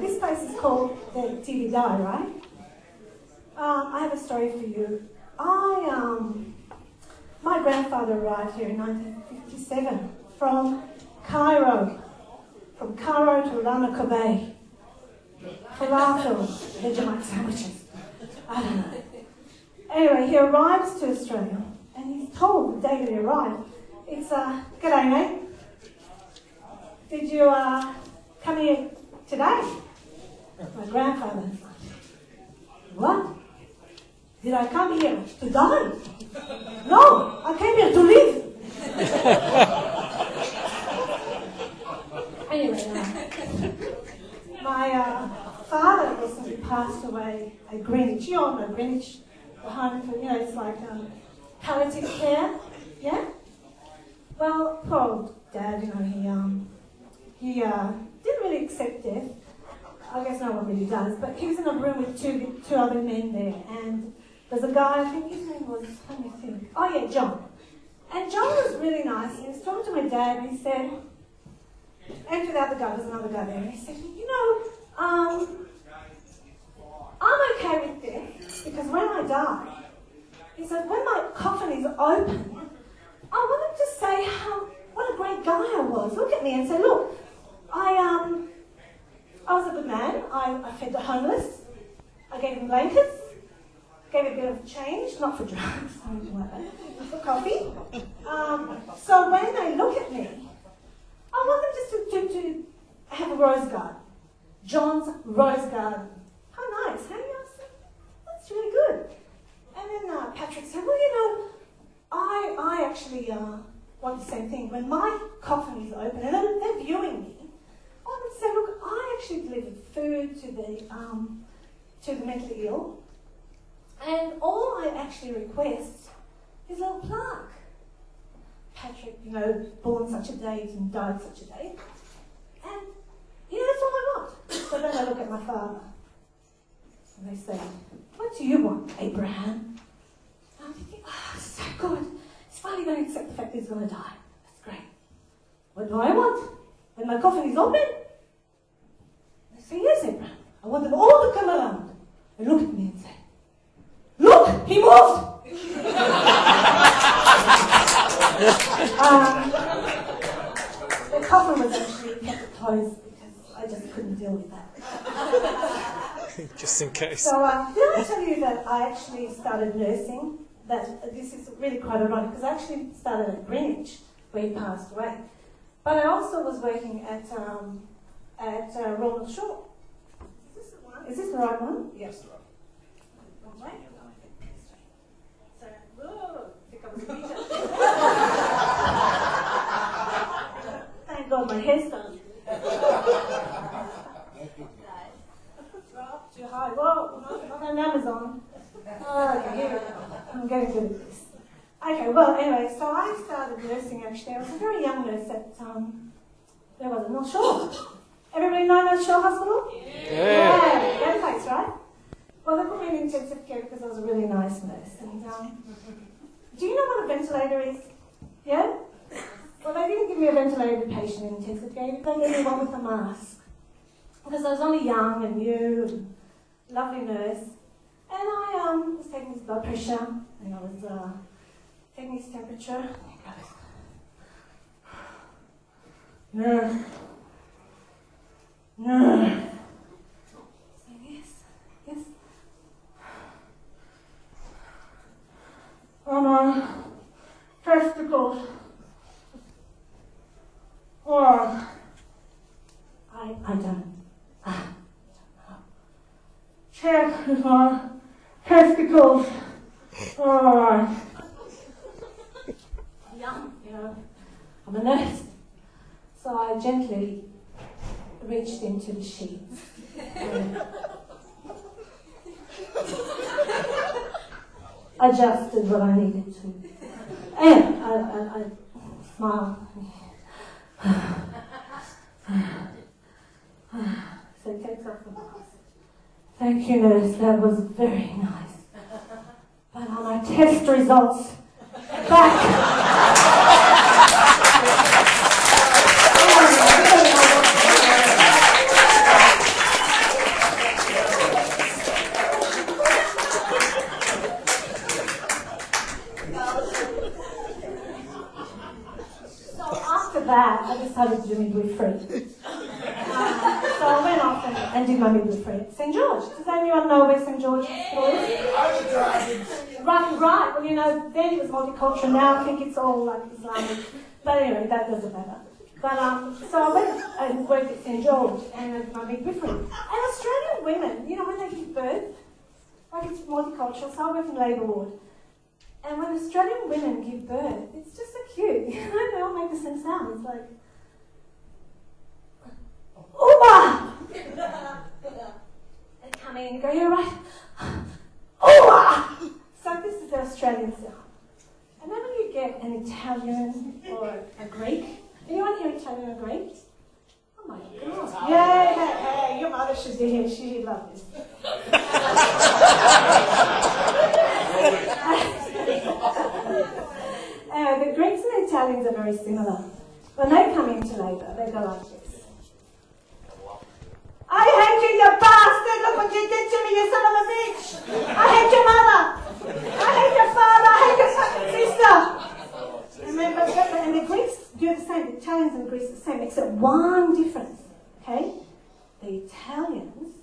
this place is called the Diddy, right? I have a story for you. My grandfather arrived here in 1957 from Cairo to Orna, Cove. Falafel, Vegemite sandwiches. I don't know. Anyway, he arrives to Australia and he's told the day that he arrived, it's, g'day mate. Did you come here today? My grandfather. What? Did I come here to die? No, I came here to live. Anyway, my father recently passed away at Greenwich. You all know Greenwich, the home for, it's like palliative care, yeah? Well, poor old Dad, he didn't really accept death. I guess no one really does, but he was in a room with two other men there, and there's a guy, I think his name was, let me think, oh yeah, John. And John was really nice, and he was talking to my dad, and he said, and to the other guy, there's another guy there, and he said, I'm okay with death, because when I die, he said, when my coffin is open, I wanted to say what a great guy I was. Look at me and say, look, I was a good man. I fed the homeless. I gave them blankets. Gave a bit of change, not for drugs, something like that, for coffee. So when they look at me, I want them just to have a rose garden. John's rose garden. How nice, hey? I said, that's really good. And then Patrick said, well, I actually want the same thing. When my coffin is open and they're viewing me, I would say, look, I actually delivered food to the mentally ill, and all I actually request is a little plaque. Patrick, born such a date and died such a date, and that's all I want. So then I look at my father, and they say, what do you want, Abraham? And I'm thinking, so good. He's finally going to accept the fact that he's going to die. That's great. What do I want? When my coffin is open? They say, yes, Abraham. I want them all to come around and look at me and say, look, he moved! The coffin was actually kept closed because I just couldn't deal with that. Just in case. So, did I tell you that I actually started nursing? That this is really quite ironic because I actually started at Greenwich where he passed away. But I also was working at Royal Shore. Is this the one? Is this the right one? Yes, the right one. Right? So, whoa, I think I was a teacher. Thank God my hair's done. Too high. Whoa, not on Amazon. Oh, okay, here we go. I'm getting good at this. Okay, well, anyway, so I started nursing actually. I was a very young nurse at, where was it? North Shore. Everybody know North Shore Hospital? Yeah, that place, right? Well, they put me in intensive care because I was a really nice nurse. And do you know what a ventilator is? Yeah? Well, they didn't give me a ventilated patient in intensive care. They gave me one with a mask. Because I was only young and new and lovely nurse. And I was taking his blood pressure and I was taking his temperature. No. So yes. Oh no, testicles. Oh, I don't know. Check with my testicles. Oh, young, I'm a nurse. So I gently reached into the sheets. Adjusted what I needed to. And I smiled. So he takes off the mask. Thank you, nurse. That was very nice. But on my test results, back. decided to do midwifery. So I went off and did my midwifery at St. George. Does anyone know where St. George Hospital is? Right. Well, you know, then it was multicultural. Now I think it's all like Islamic. But anyway, that doesn't matter. But so I went and worked at St. George and did my midwifery. And Australian women, you know, when they give birth, like it's multicultural, so I work in labour ward. And when Australian women give birth, it's just so cute. You know, they all make the same sound. It's like, ooh-ah! They come in and go, you're right. Ooh-ah! So this is the Australian sound. And then when you get an Italian or a Greek, anyone here Italian or Greek? Oh my God. Yeah, your mother should be here. She'd love this. The Greeks and the Italians are very similar. When they come into labour, they go like this. I hate you, you bastard! Look what you did to me, you son of a bitch! I hate your mother! I hate your father! I hate your fucking sister! And the Greeks do the same. The Italians and the Greeks do the same, except one difference. Okay? The Italians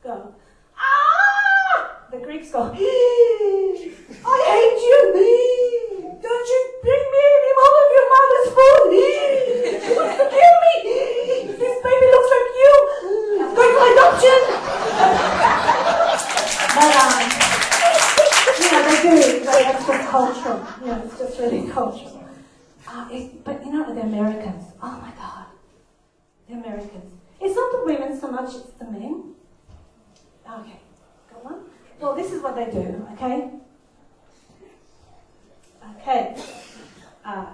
go, ah! The Greeks go, I hate you, me! Don't you bring me any more of your mother's food! She wants to kill me! This baby looks like you! Going for adoption! But, you know, they do. That's just cultural. You know, it's just really cultural. But you know, the Americans, oh my God. The Americans. It's not the women so much, it's the men. Okay, go on. Well, this is what they do, okay? Okay.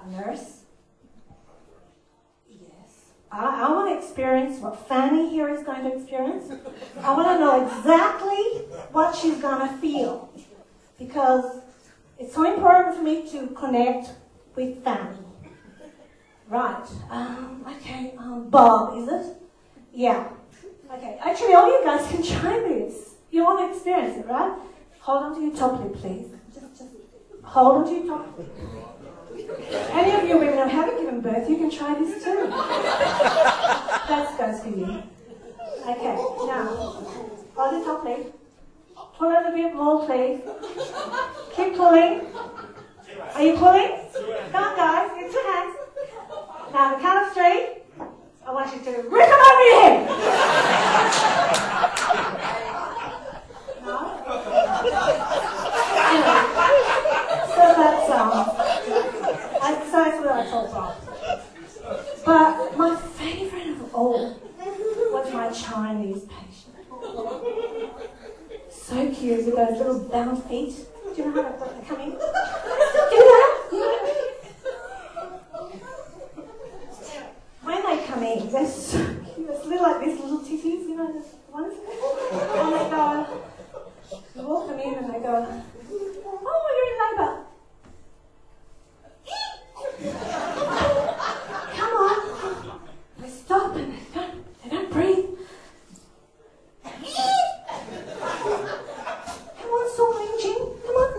Nurse. Yes. I want to experience what Fanny here is going to experience. I want to know exactly what she's going to feel. Because it's so important for me to connect with Fanny. Right. Okay. Bob, is it? Yeah. Okay. Actually, all you guys can try this. You want to experience it, right? Hold on to your top lip, please. Just hold on to your top lip. Any of you women who haven't given birth, you can try this too. That goes for you. Okay. Now, hold your top lip. Pull a little bit more, please. Keep pulling. Are you pulling? Come on, guys. Get your hands. Now, the count of 3. I want you to rip them over your head. No? Anyway. So that's what I told Bob. But my favourite of all was my Chinese patient. So cute with those little bound feet. Do you know how they come in? Do that? When they come in, they're so cute. It's little like these little titties, you know, the ones. And they go, you walk them in and they go, oh, you're in labour. Come on. They stop and they don't breathe. Come on, Song Ling Ching. Come on.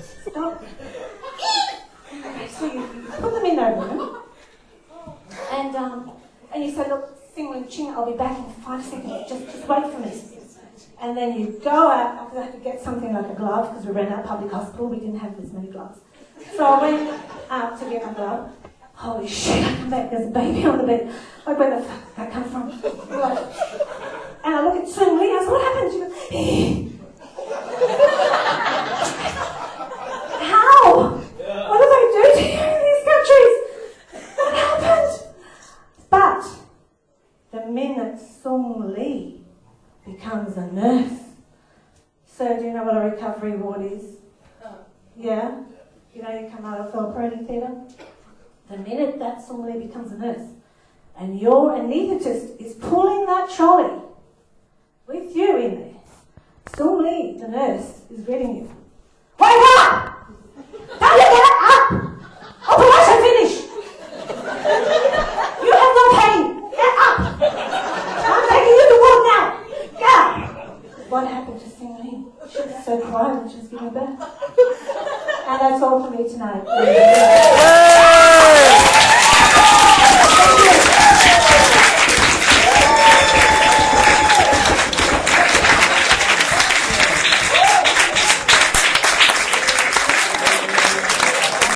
Stop. Okay, so you put them in their room. And you say, look, Sing Ling Ching, I'll be back in 5 seconds. Just wait for me. And then you go out. I had to get something like a glove because we ran out of public hospital. We didn't have as many gloves. So I went out to get my glove. Holy shit, I come back, there's a baby on the bed. Like, where the fuck did that come from? Like, and I look at Sung Lee, I said, what happened? She goes, how? What do they do to you in these countries? What happened? But the minute Sung Lee becomes a nurse, so do you know what a recovery ward is? Yeah? You know, you come out of the operating theatre. The minute that somebody becomes a nurse and your anaesthetist is pulling that trolley with you in there, Sung-Lee, the nurse, is reading you. Wake up! Don't you get up! Operation finished! You have no pain! Get up! I'm taking you to work now! Get up! What happened to Sung-Lee? She was so quiet when she was giving birth. And that's all for me tonight.